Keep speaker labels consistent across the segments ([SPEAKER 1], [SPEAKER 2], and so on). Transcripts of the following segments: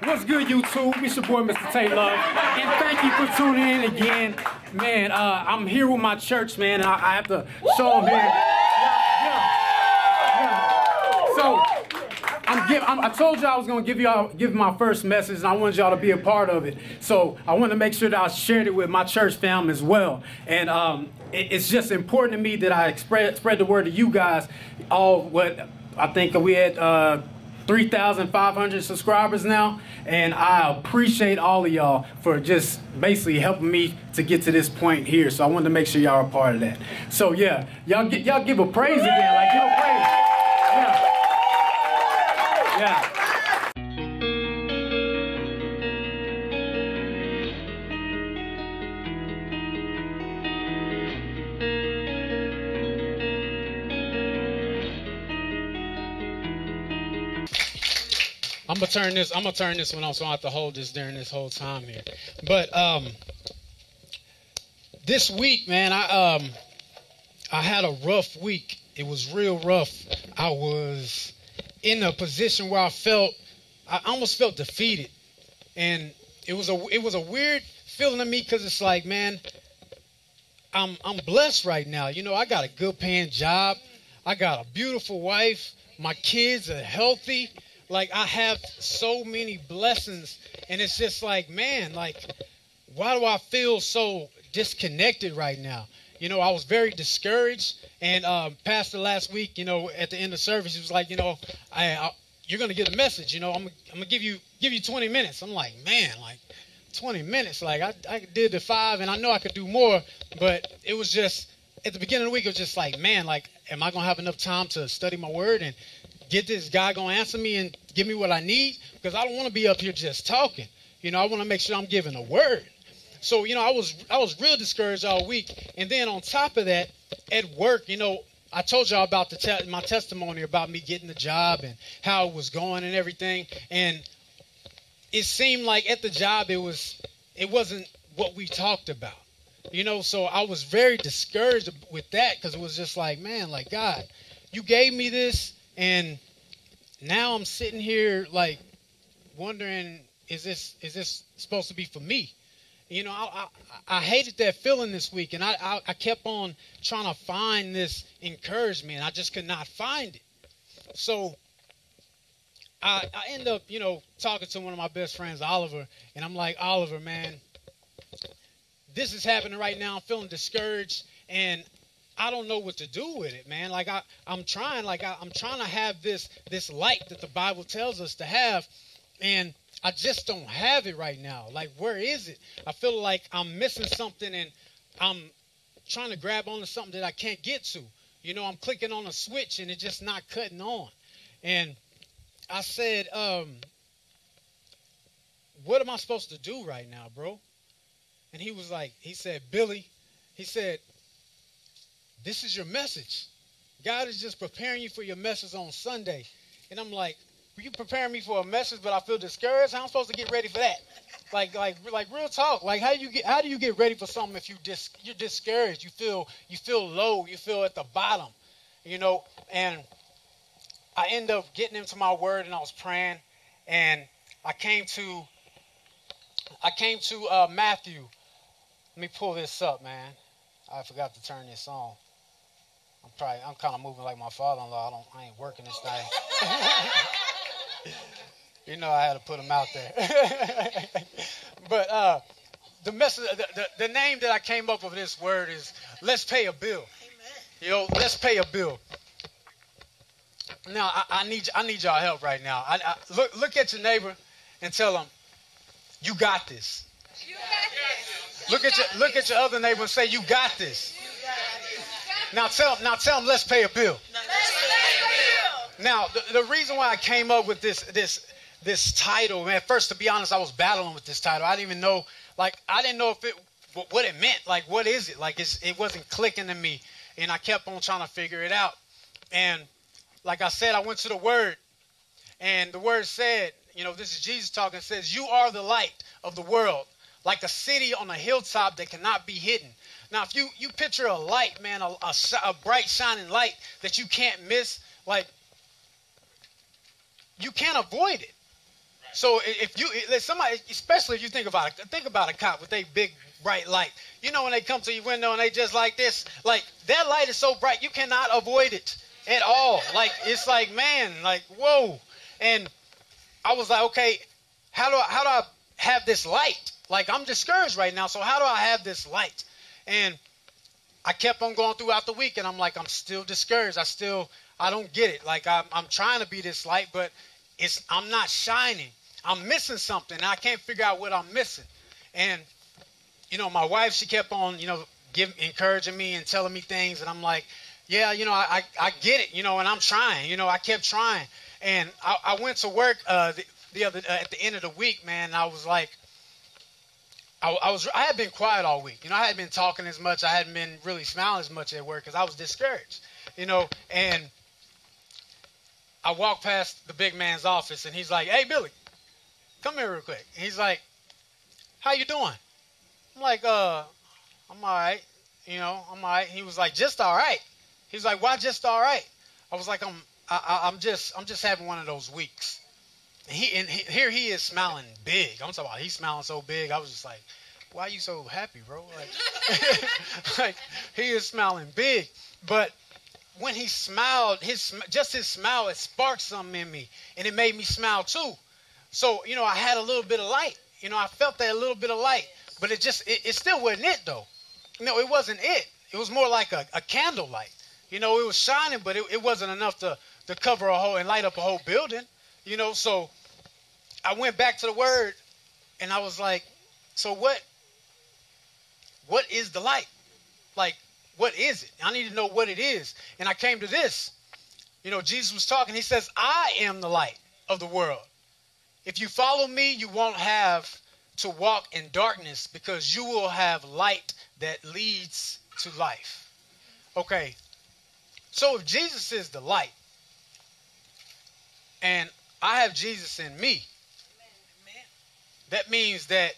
[SPEAKER 1] What's good, YouTube? It's your boy, Mr. Taylor, and thank you for tuning in again. Man, I'm here with my church, man, and I have to show them here. So, I told y'all I was going to give my first message, and I wanted y'all to be a part of it. So, I wanted to make sure that I shared it with my church fam as well. And it's just important to me that I spread the word to you guys. I think we had 3,500 subscribers now, and I appreciate all of y'all for just basically helping me to get to this point here. So I wanted to make sure y'all are a part of that. So yeah, y'all give a praise again, like give a praise. Yeah. I'm gonna turn this one on, so I don't have to hold this during this whole time here. But this week, man, I had a rough week. It was real rough. I was in a position where I almost felt defeated, and it was a weird feeling to me, because it's like, man, I'm blessed right now. You know, I got a good paying job. I got a beautiful wife. My kids are healthy. Like, I have so many blessings, and it's just like, man, like, why do I feel so disconnected right now? You know, I was very discouraged, and Pastor last week, you know, at the end of service, he was like, you know, you're going to get a message, you know, I'm going to give you 20 minutes. I'm like, man, like, 20 minutes, like, I did the 5, and I know I could do more, but it was just, at the beginning of the week, it was just like, man, like, am I going to have enough time to study my word and get this guy going to answer me and give me what I need? Because I don't want to be up here just talking. You know, I want to make sure I'm giving a word. So, you know, I was real discouraged all week. And then on top of that, at work, you know, I told y'all about my testimony about me getting the job and how it was going and everything. And it seemed like at the job it wasn't what we talked about. You know, so I was very discouraged with that, because it was just like, man, like, God, you gave me this, and now I'm sitting here like wondering, is this supposed to be for me? You know, I hated that feeling this week, and I kept on trying to find this encouragement. I just could not find it. So I end up, you know, talking to one of my best friends, Oliver, and I'm like, Oliver, man, this is happening right now. I'm feeling discouraged, and I don't know what to do with it, man. Like, I'm trying to have this light that the Bible tells us to have, and I just don't have it right now. Like, where is it? I feel like I'm missing something, and I'm trying to grab onto something that I can't get to. You know, I'm clicking on a switch, and it's just not cutting on. And I said, what am I supposed to do right now, bro? And he said, Billy, he said, this is your message. God is just preparing you for your message on Sunday. And I'm like, you preparing me for a message, but I feel discouraged? How am I supposed to get ready for that? Like real talk. Like, how do you get ready for something if you're discouraged? You feel low. You feel at the bottom, you know. And I end up getting into my word, and I was praying, and I came to Matthew. Let me pull this up, man. I forgot to turn this on. I'm kind of moving like my father-in-law. I ain't working this night. You know, I had to put him out there. But the message, the name that I came up with this word is "Let's pay a bill." Amen. You know, let's pay a bill. Now, I need y'all help right now. Look at your neighbor and tell them, "You got this." You got this. Look at your other neighbor and say, "You got this." Now tell them, let's pay a bill. Now, the reason why I came up with this title, man, first, to be honest, I was battling with this title. I didn't even know, I didn't know what it meant. Like, what is it? Like, it wasn't clicking to me, and I kept on trying to figure it out. And like I said, I went to the Word, and the Word said, you know, this is Jesus talking, it says, "You are the light of the world, like a city on a hilltop that cannot be hidden." Now, if you picture a light, man, a bright shining light that you can't miss, like, you can't avoid it. So if you somebody, especially if you think about a cop with a big bright light. You know when they come to your window and they just like this, like that light is so bright you cannot avoid it at all. Like it's like man, like whoa. And I was like, okay, how do I have this light? Like I'm discouraged right now, so how do I have this light? And I kept on going throughout the week, and I'm like, I'm still discouraged. I don't get it. Like I'm trying to be this light, but I'm not shining. I'm missing something. And I can't figure out what I'm missing. And my wife, she kept on, encouraging me and telling me things, and I'm like, yeah, I get it, and I'm trying. I kept trying, and I went to work the other at the end of the week, man. And I was like, I had been quiet all week. I hadn't been talking as much. I hadn't been really smiling as much at work because I was discouraged, and I walked past the big man's office, and he's like, hey, Billy, come here real quick. And he's like, how you doing? I'm like, I'm all right. I'm all right. He was like, just all right. He's like, why just all right? I was like, I'm just having one of those weeks. And here he is smiling big. I'm talking about he's smiling so big. I was just like, why are you so happy, bro? Like, like he is smiling big. But when he smiled, his smile, it sparked something in me, and it made me smile too. So I had a little bit of light. I felt that a little bit of light, but it still wasn't it though. No, it wasn't it. It was more like a candle light. It was shining, but it wasn't enough to cover a whole and light up a whole building. So I went back to the word, and I was like, so what is the light? Like, what is it? I need to know what it is. And I came to this. Jesus was talking. He says, I am the light of the world. If you follow me, you won't have to walk in darkness because you will have light that leads to life. Okay. So if Jesus is the light, and I have Jesus in me, that means that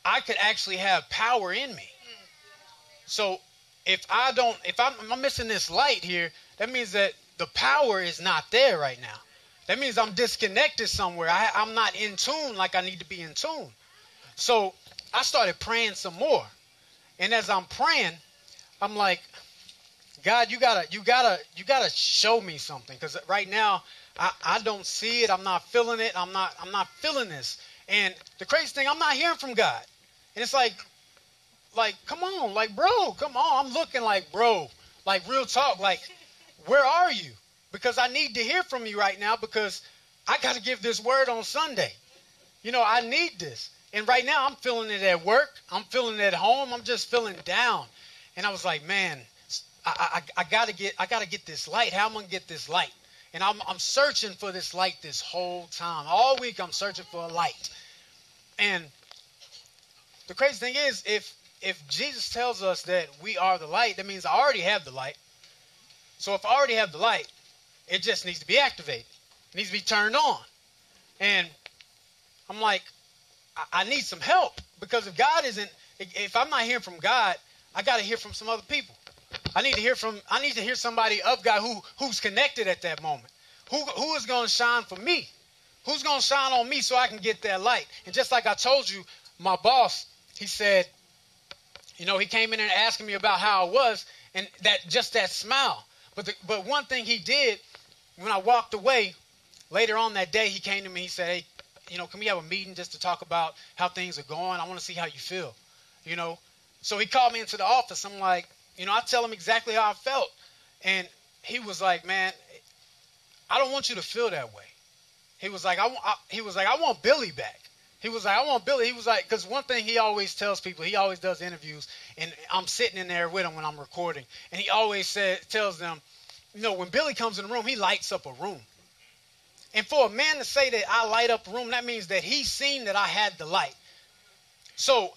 [SPEAKER 1] I could actually have power in me. So if I'm missing this light here, that means that the power is not there right now. That means I'm disconnected somewhere. I'm not in tune like I need to be in tune. So I started praying some more. And as I'm praying, I'm like, God, you gotta show me something. Because right now I don't see it. I'm not feeling it. I'm not feeling this. And the crazy thing, I'm not hearing from God. And it's like, come on, like, bro, come on. I'm looking like, bro, like real talk. Like, where are you? Because I need to hear from you right now because I got to give this word on Sunday. I need this. And right now I'm feeling it at work. I'm feeling it at home. I'm just feeling down. And I was like, man, I got to get this light. How am I going to get this light? And I'm searching for this light this whole time. All week I'm searching for a light. And the crazy thing is, if Jesus tells us that we are the light, that means I already have the light. So if I already have the light, it just needs to be activated. It needs to be turned on. And I'm like, I need some help because if I'm not hearing from God, I got to hear from some other people. I need to hear somebody of God who's connected at that moment. Who is going to shine for me? Who's going to shine on me so I can get that light? And just like I told you, my boss, he said, he came in and asking me about how I was, and that smile. But one thing he did when I walked away later on that day, he came to me. He said, hey, can we have a meeting just to talk about how things are going? I want to see how you feel, So he called me into the office. I'm like, I tell him exactly how I felt. And he was like, man, I don't want you to feel that way. He was like, I want Billy back. He was like, I want Billy. He was like, because one thing he always tells people, he always does interviews, and I'm sitting in there with him when I'm recording, and he always tells them, when Billy comes in the room, he lights up a room. And for a man to say that I light up a room, that means that he seen that I had the light. So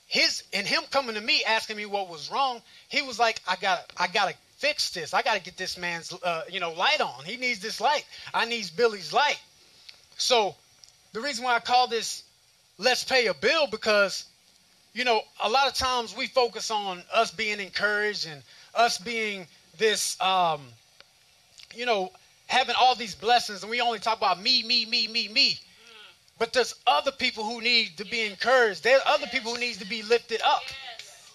[SPEAKER 1] him coming to me asking me what was wrong, he was like, I gotta fix this. I gotta get this man's light on. He needs this light. I need Billy's light. So the reason why I call this Let's Pay a Bill, because a lot of times we focus on us being encouraged and us being this having all these blessings and we only talk about me, me, me, me, me. But there's other people who need to be encouraged. There's other people who need to be lifted up.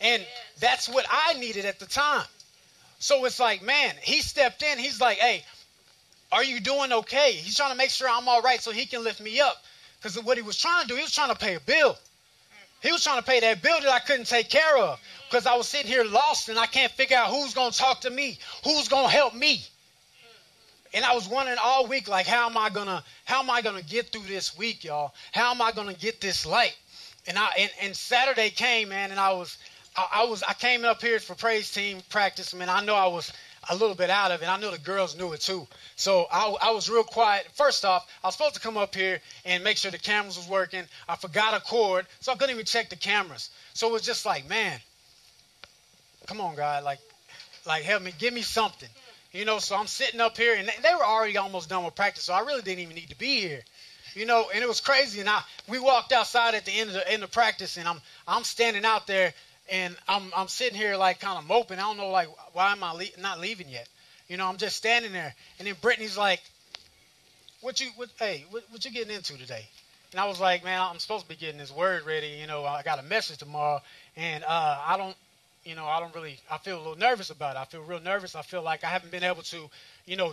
[SPEAKER 1] And that's what I needed at the time. So it's like, man, he stepped in. He's like, hey, are you doing okay? He's trying to make sure I'm all right so he can lift me up. Because what he was trying to do, he was trying to pay a bill. He was trying to pay that bill that I couldn't take care of. Because I was sitting here lost and I can't figure out who's going to talk to me. Who's going to help me? And I was wondering all week, like, how am I gonna get through this week, y'all? How am I gonna get this light? And Saturday came, man, and I came up here for praise team practice, man. I know I was a little bit out of it. I know the girls knew it too. So I was real quiet. First off, I was supposed to come up here and make sure the cameras was working. I forgot a cord, so I couldn't even check the cameras. So it was just like, man, come on, God, like help me, give me something. You know, so I'm sitting up here, and they were already almost done with practice, so I really didn't even need to be here. You know, and it was crazy. And we walked outside at the end of practice, and I'm standing out there, and I'm sitting here like kind of moping. I don't know, like, why am I not leaving yet? You know, I'm just standing there, and then Brittany's like, "What you getting into today?" And I was like, "Man, I'm supposed to be getting this word ready. You know, I got a message tomorrow, and I feel a little nervous about it. I feel real nervous. I feel like I haven't been able to,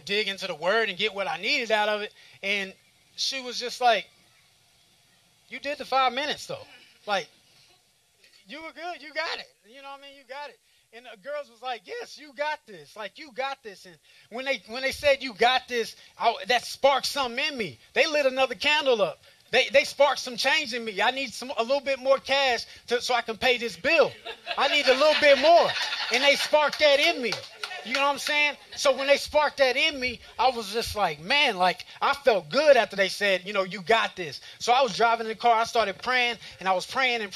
[SPEAKER 1] dig into the word and get what I needed out of it." And she was just like, "You did the 5 minutes though. Like, you were good. You got it. You know what I mean? You got it." And the girls was like, "Yes, you got this. Like, you got this." And when they said you got this, that sparked something in me. They lit another candle up. They sparked some change in me. I need a little bit more cash so I can pay this bill. I need a little bit more. And they sparked that in me. You know what I'm saying? So when they sparked that in me, I was just like, man, like I felt good after they said, you got this. So I was driving in the car. I started praying, and I was praying, and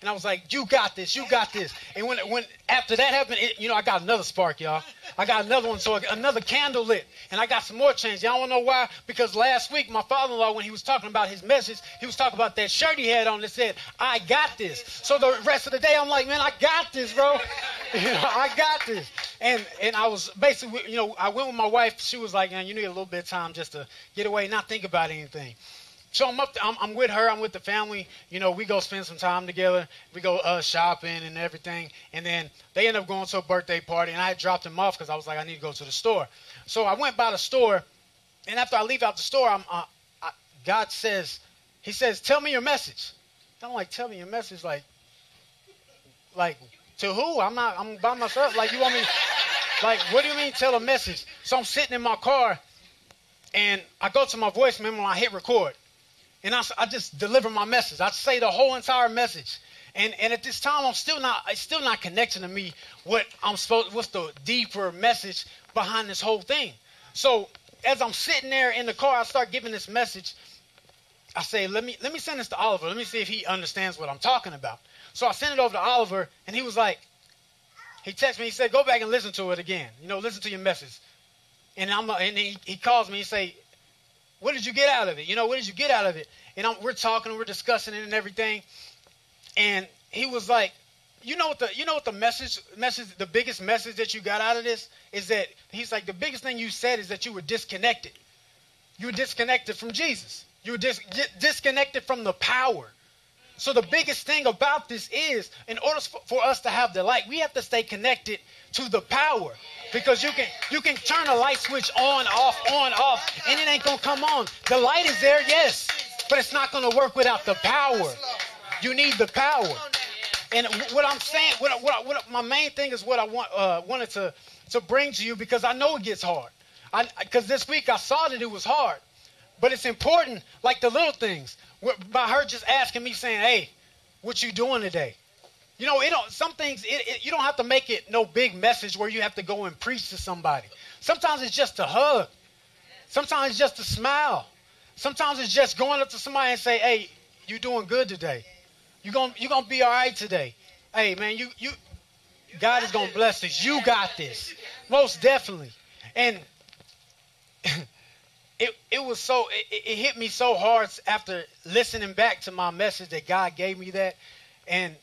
[SPEAKER 1] I was like, you got this, you got this. And when after that happened, I got another spark, y'all. I got another one, so another candle lit, and I got some more change. Y'all want to know why? Because last week, my father-in-law, when he was talking about his message, he was talking about that shirt he had on that said, "I got this." So the rest of the day, I'm like, man, I got this, bro. I got this. And I was basically, I went with my wife. She was like, "Man, you need a little bit of time just to get away, not think about anything." So I'm with her. I'm with the family. We go spend some time together. We go shopping and everything. And then they end up going to a birthday party. And I had dropped them off because I was like, I need to go to the store. So I went by the store. And after I leave out the store, God says, He says, "Tell me your message." I'm like, "Tell me your message? Like to who? I'm by myself. Like, you want me? Like, what do you mean tell a message?" So I'm sitting in my car, and I go to my voice memo and I hit record. And I just deliver my message. I say the whole entire message. And at this time, it's still not connecting to me what's the deeper message behind this whole thing. So as I'm sitting there in the car, I start giving this message. I say, let me send this to Oliver. Let me see if he understands what I'm talking about. So I sent it over to Oliver, and he was like, he texted me. He said, "Go back and listen to it again. Listen to your message." And he calls me and say, "What did you get out of it? What did you get out of it?" And we're talking, we're discussing it and everything. And he was like, what the message, the biggest message that you got out of this is that he's like, the biggest thing you said is that you were disconnected. You were disconnected from Jesus. You were disconnected from the power. So the biggest thing about this is, in order for us to have the light, we have to stay connected to the power. Because you can turn a light switch on, off, and it ain't going to come on. The light is there, yes, but it's not going to work without the power. You need the power. And what I'm saying, what my main thing is what I wanted to bring to you, because I know it gets hard. Because this week I saw that it was hard. But it's important, like the little things. By her just asking me, saying, "Hey, what you doing today?" Some things, you don't have to make it no big message where you have to go and preach to somebody. Sometimes it's just a hug. Sometimes it's just a smile. Sometimes it's just going up to somebody and say, "Hey, you doing good today? You gonna be all right today? Hey, man, God is gonna bless this. You got this." Most definitely. And it hit me so hard after listening back to my message that God gave me that. And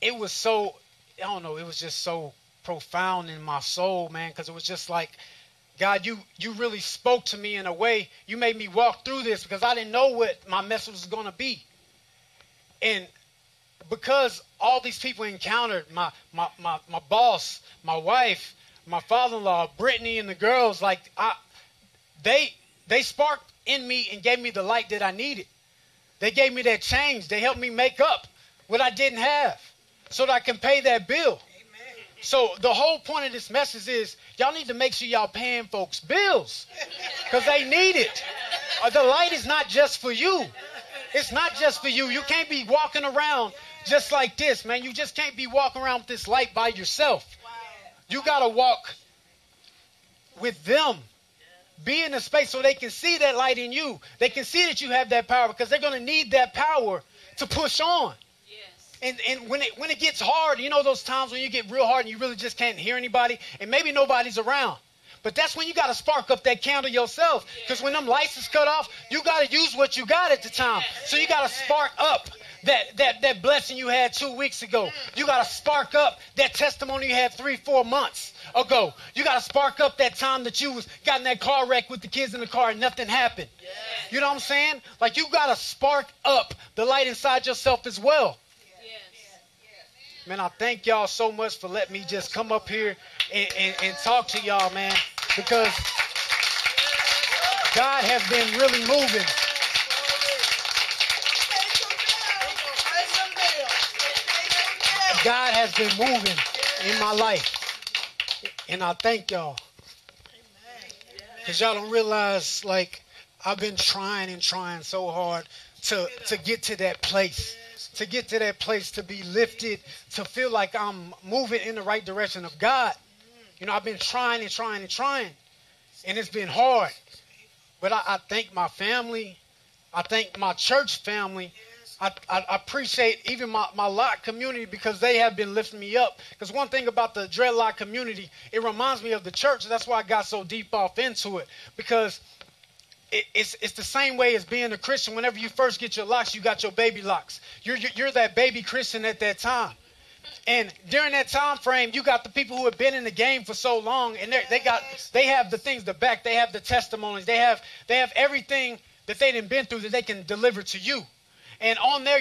[SPEAKER 1] it was so, I don't know, it was just so profound in my soul, man, because it was just like God, you really spoke to me in a way. You made me walk through this because I didn't know what my message was going to be. And because all these people encountered my boss, my wife, my father-in-law, Brittany, and the girls, like they sparked in me and gave me the light that I needed. They gave me that change. They helped me make up what I didn't have so that I can pay that bill. Amen. So the whole point of this message is y'all need to make sure y'all paying folks bills because they need it. The light is not just for you. It's not just for you. You can't be walking around just like this, man. You just can't be walking around with this light by yourself. You got to walk with them. Be in a space so they can see that light in you. They can see that you have that power because they're going to need that power to push on. Yes. And when it gets hard, you know those times when you get real hard and you really just can't hear anybody and maybe nobody's around. But that's when you got to spark up that candle yourself because when them lights is cut off, you got to use what you got at the time. So you got to spark up that blessing you had 2 weeks ago. You got to spark up that testimony you had 3-4 months ago. You got to spark up that time that you got in that car wreck with the kids in the car and nothing happened. Yes. You know what I'm saying? Like you got to spark up the light inside yourself as well. Yes. Man, I thank y'all so much for letting me just come up here and talk to y'all, man, because God has been really moving. God has been moving in my life. And I thank y'all. Because y'all don't realize, like, I've been trying and trying so hard to get to that place. To get to that place, to be lifted, to feel like I'm moving in the right direction of God. You know, I've been trying and trying and trying. And it's been hard. But I thank my family. I thank my church family. I appreciate even my Lock community because they have been lifting me up. Because one thing about the Dreadlock community, it reminds me of the church. That's why I got so deep off into it. Because it's the same way as being a Christian. Whenever you first get your locks, you got your baby locks. You're that baby Christian at that time. And during that time frame, you got the people who have been in the game for so long, and they have the things to back. They have the testimonies. They have everything that they done been through that they can deliver to you. And on there,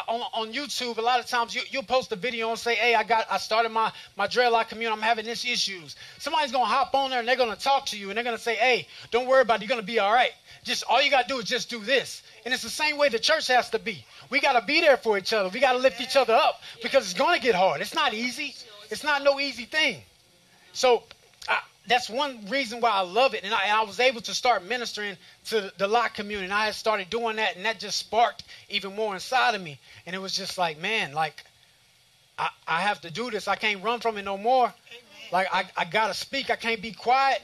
[SPEAKER 1] on YouTube, a lot of times you'll post a video and say, hey, I started my Dreadlock community. I'm having this issues. Somebody's going to hop on there and they're going to talk to you and they're going to say, hey, don't worry about it. You're going to be all right. Just all you got to do is just do this. And it's the same way the church has to be. We got to be there for each other. We got to lift each other up because it's going to get hard. It's not easy. It's not no easy thing. So that's one reason why I love it. And I was able to start ministering to the Lock community. And I had started doing that, and that just sparked even more inside of me. And it was just like, man, like, I have to do this. I can't run from it no more. Like, I got to speak. I can't be quiet.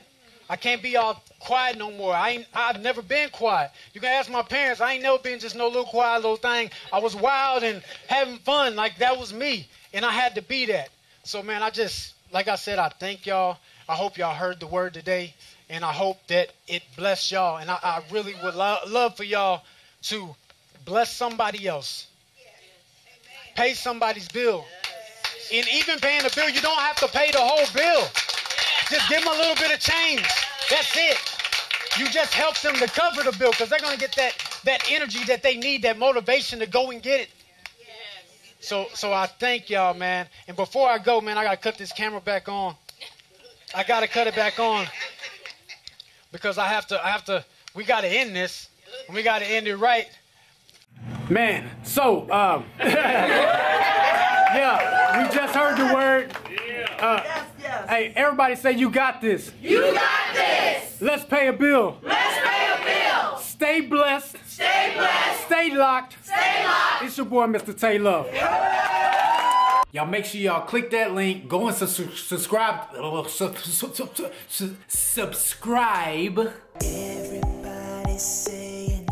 [SPEAKER 1] I can't be all quiet no more. I've never been quiet. You can ask my parents. I ain't never been just no little quiet little thing. I was wild and having fun. Like, that was me. And I had to be that. So, man, like I said, I thank y'all. I hope y'all heard the word today, and I hope that it blessed y'all. And I really would love for y'all to bless somebody else. Pay somebody's bill. And even paying the bill, you don't have to pay the whole bill. Just give them a little bit of change. That's it. You just help them to cover the bill because they're going to get that energy that they need, that motivation to go and get it. So I thank y'all, man. And before I go, man, I got to cut this camera back on. I got to cut it back on because we got to end this and we got to end it right. Man, so, yeah, we just heard the word. Yes. Hey, everybody say you got this. You got this. Let's pay a bill. Let's pay a bill. Stay blessed. Stay blessed. Stay locked. Stay locked. It's your boy, Mr. Taylor. Y'all make sure y'all click that link. Go and subscribe. Subscribe. Everybody saying